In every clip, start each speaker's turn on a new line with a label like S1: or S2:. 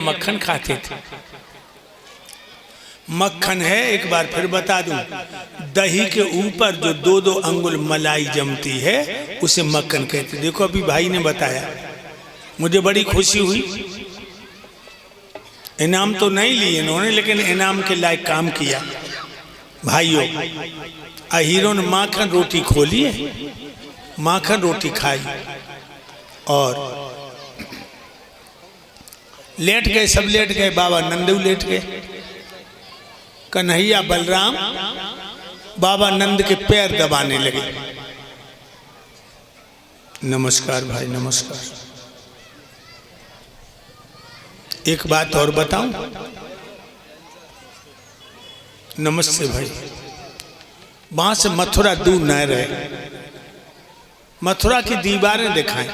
S1: मक्खन खाते थे। मक्खन है, एक बार फिर बता दूं, दही के ऊपर जो दो दो अंगुल मलाई जमती है उसे मक्खन कहते। देखो अभी भाई ने बताया, मुझे बड़ी खुशी हुई। इनाम तो नहीं लिए इन्होंने, लेकिन इनाम के लायक काम किया। भाइयों, अहीरों ने माखन रोटी खोली है, माखन रोटी खाई और लेट गए, सब लेट गए। बाबा नंदू लेट गए, कन्हैया बलराम बाबा नंद के पैर दबाने लगे। नमस्कार भाई, नमस्कार। एक बात और बताऊं? नमस्ते भाई। वहां से मथुरा दूर न रहे, मथुरा की दीवारें दिखाएं।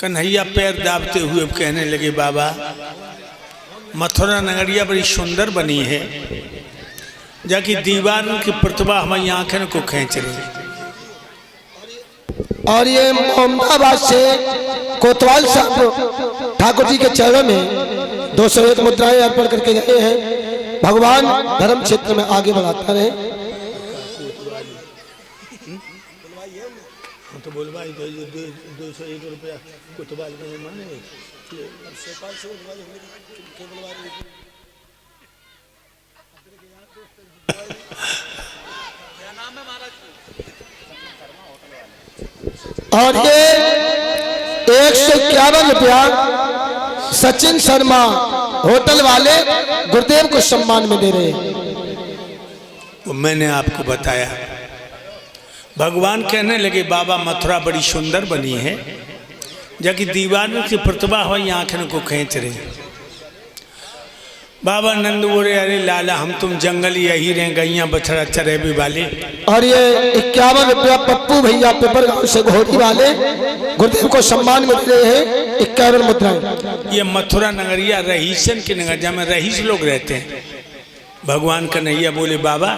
S1: कन्हैया पैर दाबते हुए कहने लगे, बाबा मथुरा नगरिया बड़ी सुंदर बनी है, जाकि दीवार की प्रतिभा हमारी आंखें को खींच रही।
S2: और ये मोहम्मदाबाद से कोतवाल साहब ठाकुर जी के चरणों में 201 मुद्राएं अर्पण करके गए हैं। भगवान धर्म क्षेत्र में आगे बढ़ाता रहे।
S1: तो बोलवाई 201 रुपया कोतवाल में माने।
S2: और ये 151 रुपया सचिन शर्मा होटल वाले गुरुदेव को सम्मान में दे रहे हैं।
S1: मैंने आपको बताया, भगवान कहने लगे, बाबा मथुरा बड़ी सुंदर बनी है, जाकि दीवार की प्रतिभा हमारी आंखों को खींच रही। बाबा नंद बोले, अरे लाला हम तुम जंगली यही रहे, गैया बछड़ा चरेबी वाले।
S2: और ये 51 रुपया पप्पू भैया पेपर गांव से घोड़ी वाले गुरुदेव को सम्मान में दे रहे हैं। 51 मुद्राएं।
S1: ये मथुरा नगरिया रहीसन की नगर, जहाँ में रहीस लोग रहते हैं। भगवान कन्हैया बोले, बाबा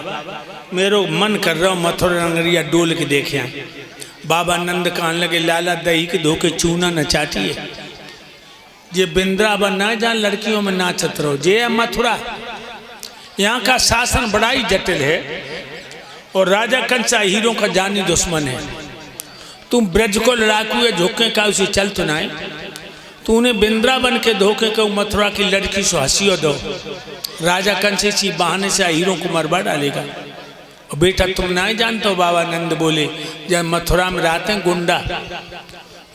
S1: मेरा मन कर रहा हूँ मथुरा नगरिया डोल के देखे। बाबा नंद कहने लगे, लाला दही के धोके चूना न चाटिए, ये वृंदावन ना जहाँ लड़कियों में नाचत रहो। जे मथुरा, यहाँ का शासन बड़ा ही जटिल है और राजा कंसा हीरो का जानी दुश्मन है। तुम ब्रज को लड़ाकू या झोंके का उसे चल तो ना, तूने वृंदावन के धोखे को मथुरा की लड़की से हंसियो दो। राजा कंस इसी बहाने से हीरो को मरवा डालेगा। बेटा तुम ना ही जानते हो, बाबा नंद बोले, जब मथुरा में रहते हैं गुंडा,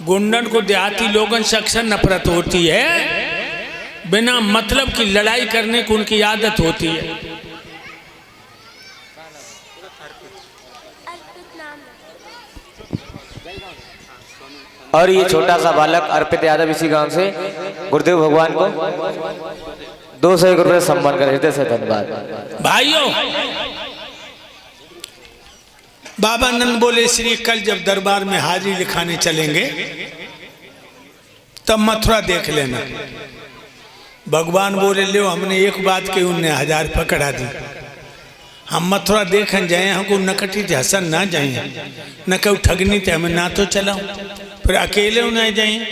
S1: गुंडन को देहाती लोगों से अक्सर नफरत होती है, बिना मतलब की लड़ाई करने की उनकी आदत होती है।
S3: और ये छोटा सा बालक अर्पित यादव इसी गांव से गुरुदेव भगवान को 201 रुपये सम्मान कर, हृदय से धन्यवाद।
S1: भाइयों, बाबा नंद बोले, इसलिए कल जब दरबार में हाजिरी लिखाने चलेंगे तब मथुरा देख लेना। भगवान बोले, ले हमने एक बात कही, उनने 1000 पकड़ा दी। हम मथुरा देखन जाए, हमको नकटी थे हसन ना जाए, न कहीं ठगनी थे हमें ना तो चलाओ, फिर अकेले उन्हें जाए।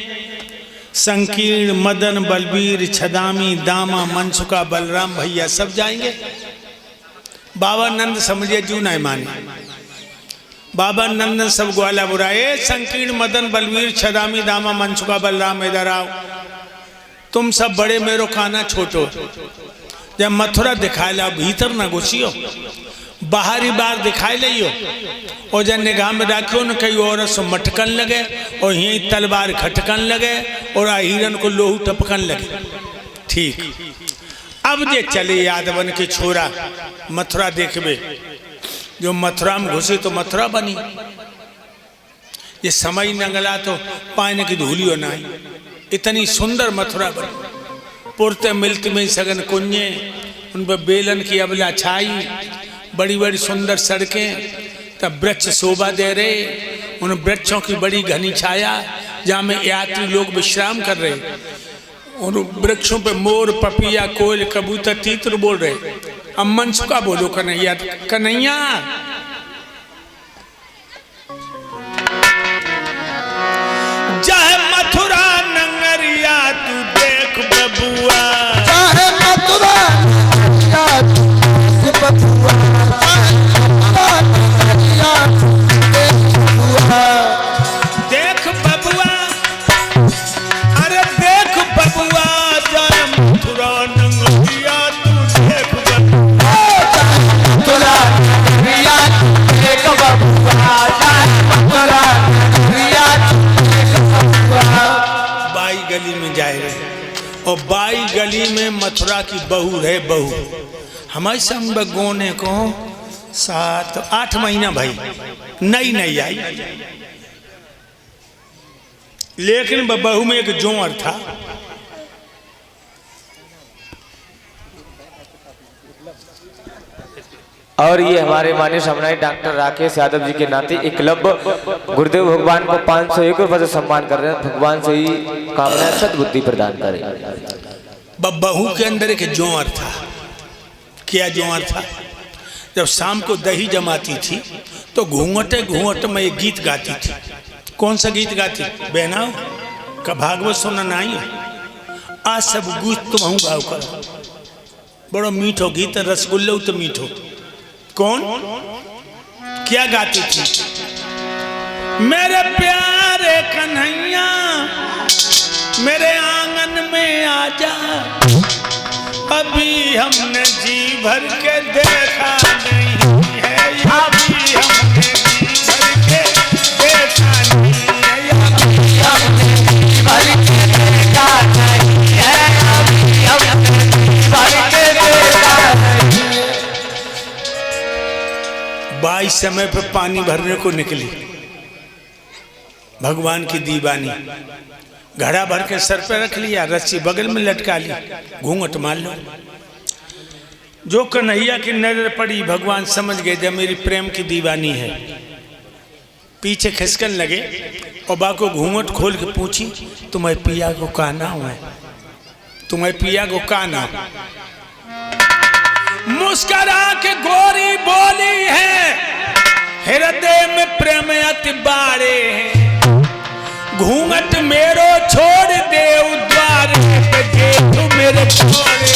S1: संकीर्ण, मदन, बलबीर, छदामी, दामा, मनसुका, बलराम भैया सब जाएंगे। बाबा नंद समझे जू नहीं माने। बाबा नंदन सब ग्वाला बुराए, संकीर्ण, मदन, बलवीर, छदामी, दामा, मनसुका, बलराम इधर आओ। तुम सब बड़े मेरो खाना छोटो। जब मथुरा दिखाए ला, भीतर न घुसियो, बाहरी बार दिखाई लियो, और जब निगाह में रखियो न कहीं औरत से मटकन लगे और यही तलवार खटकन लगे और हिरन को लोहू टपकन लगे। ठीक, अब जे चले यादवन के छोरा मथुरा देखबे। जो मथुरा में घुसे तो मथुरा बनी। ये समय नंगला तो पाने की धूलियो ना, इतनी सुंदर मथुरा बनी। पुरते मिलती में सगन कुंजे, उन पर बेलन की अबला छाई, बड़ी बड़ी सुंदर सड़कें, तब वृक्ष शोभा दे रहे, उन वृक्षों की बड़ी घनी छाया जहाँ में यात्री लोग विश्राम कर रहे। उन वृक्षों पे मोर, पपिया, कोयल, कबूतर, तीतर बोल रहे। अब मनसुका बोलो, कन्हैया, कन्हैया जय मथुरा नगरिया तू दे और बाई गली में मथुरा की बहू है बहू। हमारे संग गोने को 7-8 महीना भाई नई आई, लेकिन बहू में एक जोर था।
S3: और ये हमारे माननीय समन्वय डॉक्टर राकेश यादव जी के नाते एकलव्य गुरुदेव भगवान को 501 रुपये से सम्मान कर रहे हैं। भगवान से ही कामना सद्बुद्धि प्रदान करें।
S1: बहू के अंदर एक जोर था। क्या जोर था? जब शाम को दही जमाती थी तो घूंघट में एक गीत गाती थी। कौन सा गीत गाती? बहनाओ का भागवत सुनना नहीं, आज सब गूथ तुम गाओ करो। बड़ो मीठो गीत, रसगुल्लो तो मीठो। कौन क्या गाती थी? मेरे प्यारे कन्हैया मेरे आंगन में आजा, अभी हमने जी भर के देखा नहीं है, अभी हमने जी भर के देखा नहीं है, अभी हमने जी भर के देखा नहीं है, अभी हमने जी भर के देखा नहीं है। बाई समय पे पानी भरने को निकली भगवान की दीवानी, घड़ा भर के सर पे रख लिया, रस्सी बगल में लटका ली, घूंघट मार लो। जो कन्हैया की नजर पड़ी भगवान समझ गए जब मेरी प्रेम की दीवानी है। पीछे खिसकन लगे और बा को घूंघट खोल के पूछी, तुम्हारे पिया को का नाम है? तुम्हारे पिया को का नाम? मुस्करा के गोरी बोली है, हृदय में प्रेम अति बाड़े हैं, घूंघट मेरो छोड़ दे द्वार पे जेठ मेरे छोड़े।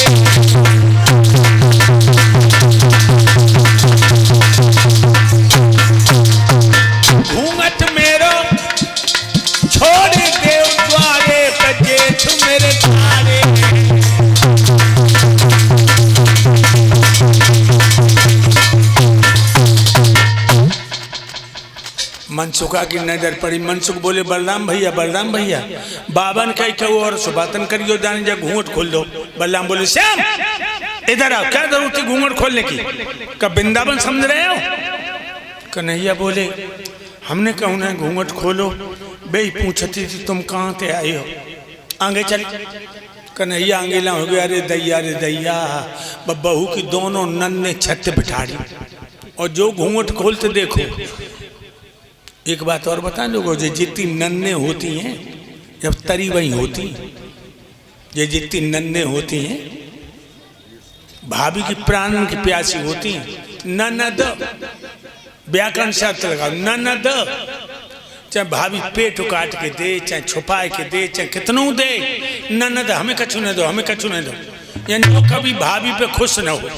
S1: घूंघट मेरो छोड़ दे द्वारे पे जेठ मेरे छोड़े। मनसुखा की नजर पड़ी। मनसुख बोले बलराम भैया बाबा ने कही क्या और सुबातन करियो जाने जा घूंघट खोल दो। बलराम बोले श्याम इधर आओ, क्या जरूरत थी घूंघट खोलने की? कब वृंदावन समझ रहे हो? कन्हैया बोले हमने कहूँ ना घूंघट खोलो, बे पूछती थी तुम कहाँ से आई हो, आगे चल। कन्हैया अंगेला हो गया, अरे दैया बहू की दोनों नन्हे छत बिठाड़ी और जो घूंघट खोलते देखो। एक बात और बता लोगों, जो जितनी नन्हे होती हैं जब तरी वही होती, ये जितनी नन्हे होती हैं भाभी की प्राण की प्यासी होती हैं। ननद व्याकरण शास्त्र लगा, ननद चाहे भाभी पेट काट के दे, चाहे छुपा के दे, चाहे कितनों दे, ननद हमें कछु न दो, हमें कछु न दो, यानी वो कभी भाभी पे खुश न हो।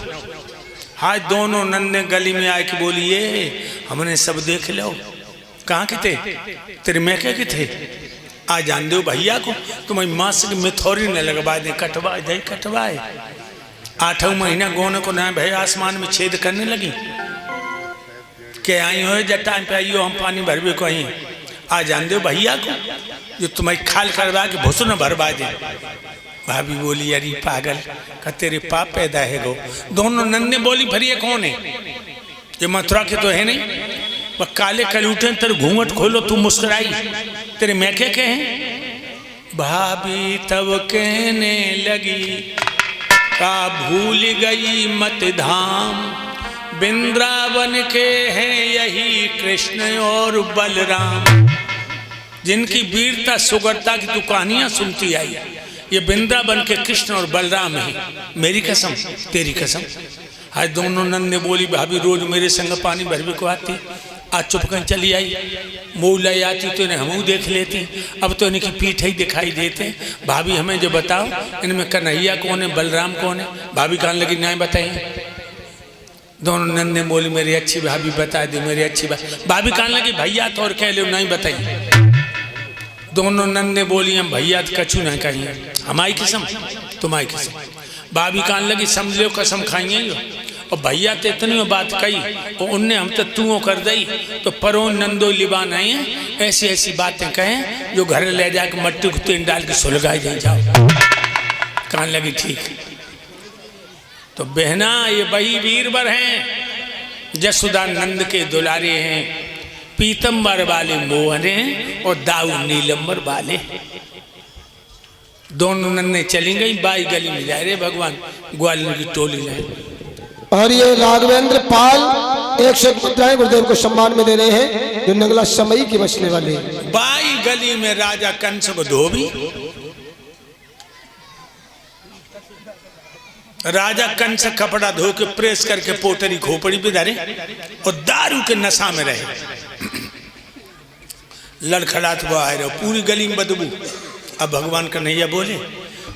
S1: हाँ दोनों नन्हे गली में आके बोलिए हमने सब देख लो। कहाँ के थे? तेरे मैके के थे? आ जान दो भैया को, तुम्हारी माँ से मिथौरी न लगवा दे, कटवाए दे कटवाए। 8वां महीना गोने को ना भैया आसमान में छेद करने लगी के आई हो जटा पे आइयो हम पानी भरबे को आई। आ जान दो भैया को जो तुम्हारी खाल करवा के भुसु न भरवा दे। भाभी बोली अरे पागल का तेरे पाप पैदा है गो। दोनों नन्हे बोली भरी है कौन है? ये मथुरा के तो है नहीं, वह काले कलूटे तेरे घूंघट खोलो तू मुस्कुराई, तेरे मैके के हैं? भाभी तब कहने लगी का भूल गई मत धाम, वृंदावन के हैं यही कृष्ण और बलराम। जिनकी वीरता सुगरता की तू कहानियां सुनती आई, ये वृंदावन के कृष्ण और बलराम है। मेरी कसम तेरी कसम। आज दोनों नन्हे बोली भाभी रोज मेरे संग पानी भरवे को आती, आज चुप कर चली आई। मौला आती तो इन्हें हमू देख लेती, अब तो इनकी पीठ ही दिखाई देते। भाभी हमें जो बताओ इनमें कन्हैया कौन है, बलराम कौन है? भाभी कहने लगी नहीं बताइए। दोनों नन्हे बोली मेरी अच्छी भाभी बता दी, मेरी अच्छी भाभी कहने लगी भैया तो और कह लो नहीं बताइए। दोनों नन्हे बोली हम भैया तो कछू नहीं कहिए, हमारी कसम तुम्हारी कसम। भाभी कहने लगी समझ लो कसम खाइए और भैया तो इतनी बात कही और उनने हम तो तू कर दई तो परो नंदो लिबान आई हैं, ऐसी ऐसी बातें कहें जो घर ले जाकर मट्टी को तेल डाल के सुलगाई दे जाओ। कहने लगी ठीक। तो बहना ये वही वीरवर हैं, जसोदानंद के दुलारे हैं, पीतम्बर वाले मोहन हैं और दाऊ नीलंबर वाले। दोनों नन्हे चली गई, बाई गली में जा रहे भगवान ग्वालियर की टोली जाए।
S2: और ये राघवेंद्र पाल 101 मुद्राएं गुरुदेव को सम्मान में दे रहे हैं, जो नगला समई के बसने वाले।
S1: बाई गली में राजा कंस को धोबी, राजा कंस कपड़ा धो के प्रेस करके पोटरी खोपड़ी पे धरे और दारू के नशा में रहे। लड़खड़ात हुआ है पूरी गली में बदबू। अब भगवान कन्हैया बोले,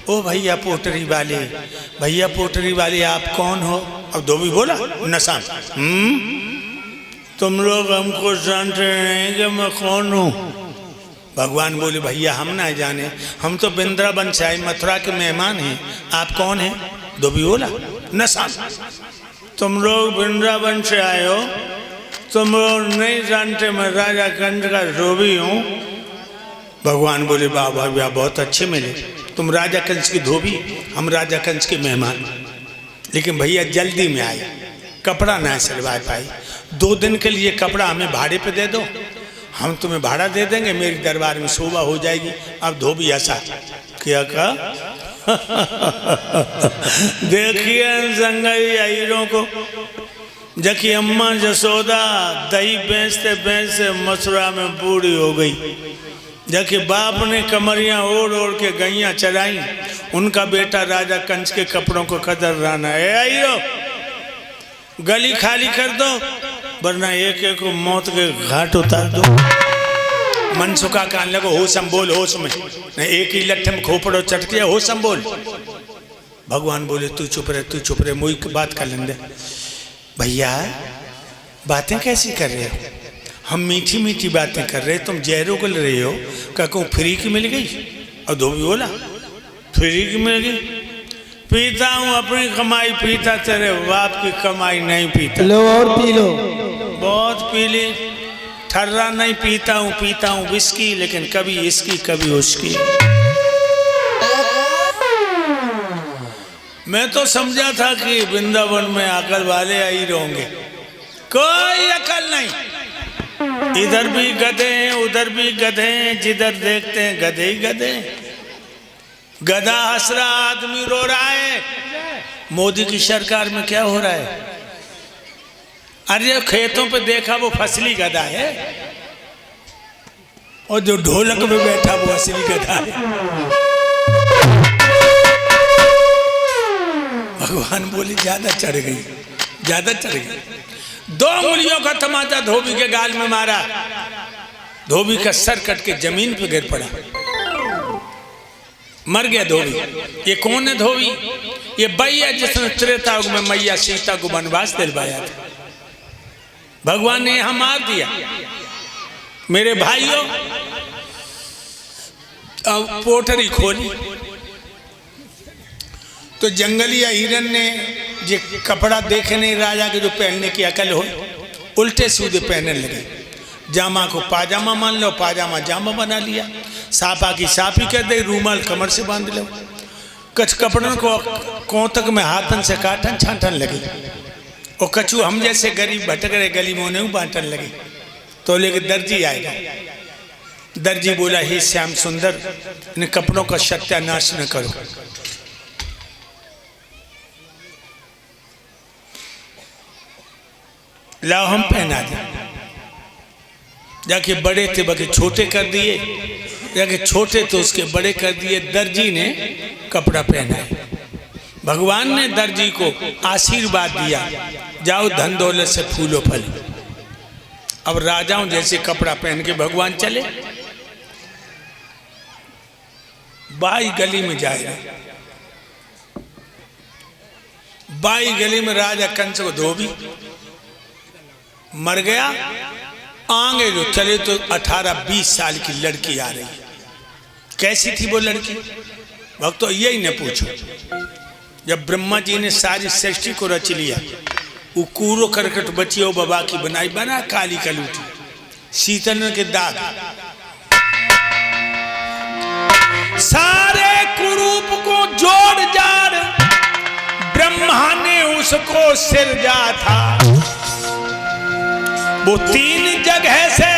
S1: ओ भैया पोटरी वाले, भैया पोटरी वाले आप कौन हो? अब धोबी बोला नशा, तुम लोग हमको जानते नहीं कि मैं कौन हूँ? भगवान बोले भैया हम ना जाने, हम तो वृंदावन से आए, मथुरा के मेहमान हैं, आप कौन हैं? धोबी बोला नशा, तुम लोग वृंदावन से आए हो, तुम लोग नहीं जानते मैं राजा कंस का धोबी हूँ। भगवान बोले बाबा भैया बहुत अच्छे मिले, तुम राजा कंस की धोबी, हम राजा कंस के मेहमान। लेकिन भैया जल्दी में आए, कपड़ा ना सिलवा पाई, 2 दिन के लिए कपड़ा हमें भाड़े पे दे दो, हम तुम्हें भाड़ा दे देंगे, मेरी दरबार में शोभा हो जाएगी। अब धोबी ऐसा क्या कहा देखिए संगई हीरों को, जबकि अम्मा जसोदा दही बेचते बेचते मथुरा में बूढ़ी हो गई, जबकि बाप ने कमरियां ओढ़ ओढ़ के गैया चराई, उनका बेटा राजा कंस के कपड़ों को कदर रहना है। हीरो गली खाली कर दो वरना एक एक को मौत के घाट उतार दो। मनसुखा कान लगो होशम बोल, होश में नहीं एक ही लट्ठे में खोपड़ो चटकिया, होशम बोल। भगवान बोले तू चुप रहे, तू चुप रहे, मुई बात कर लेंगे। भैया बातें कैसी कर रहे हो? हम मीठी मीठी बातें कर रहे, तुम जहरों को ले रहे हो। क्या कहूँ फ्री की मिल गई? और धोबी बोला फ्री की मिल गई, पीता हूँ अपनी कमाई, पीता तेरे बाप की कमाई नहीं पीता।
S2: लो और पी लो,
S1: बहुत पी ली, ठर्रा नहीं पीता हूँ विस्की, लेकिन कभी इसकी कभी उसकी। मैं तो समझा था कि वृंदावन में अकल वाले आई रहेंगे, कोई अकल नहीं। इधर भी गधे हैं उधर भी गधे हैं, जिधर देखते हैं गधे ही गधे। गधा हंस रहा, आदमी रो रहा है। मोदी की सरकार में क्या हो रहा है? अरे खेतों पे देखा वो फसली गधा है, और जो ढोलक में बैठा वो असली गधा है। भगवान बोले ज्यादा चढ़ गई, ज्यादा चढ़ गई। 2 उंगलियों का तमाचा धोबी के गाल में मारा, धोबी का सर कट के जमीन पे गिर पड़ा, मर गया धोबी। ये कौन है धोबी? ये वही है जिसने त्रेता युग में मैया सीता को वनवास दिलवाया था। भगवान ने यहां मार दिया। मेरे भाइयों अब पोटरी खोली तो जंगली हिरन ने जो कपड़ा देखे नहीं राजा के जो पहनने की अकल हो, उल्टे सीधे पहनने लगे। जामा को पाजामा मान लो, पाजामा जामा बना लिया, सापा की सापी कर दे, रूमाल कमर से बांध लो। कछ कपड़ों को कोतक में हाथन से काटन छाटन लगे, और कछु हम जैसे गरीब भटक रहे गली में उन्हें बांटन लगे। तो लेके दर्जी आएगा, दर्जी बोला हे श्याम सुंदर, इन कपड़ों का सत्यानाश न करो। लाओ हम पहना दे। जाके बड़े थे बाकी छोटे कर दिए, जाके छोटे तो उसके बड़े कर दिए। दर्जी ने कपड़ा पहना है। भगवान ने दर्जी को आशीर्वाद दिया, जाओ धन दौलत से फूलो फल। अब राजाओं जैसे कपड़ा पहन के भगवान चले, बाई गली में जाएगा। बाई गली में राजा कंस को धोबी मर गया। आगे जो चले तो 18-20 साल की लड़की आ रही। कैसी थी वो लड़की? भक्तों यही न पूछो। जब ब्रह्मा जी ने सारी सृष्टि को रच लिया, वो कूरो करकट बचियो बाबा की बनाई बना काली कलूटी शीतन के दाग सारे कुरूप को जोड़ जाड़ ब्रह्मा ने उसको सिरजा था। वो 3 जगह से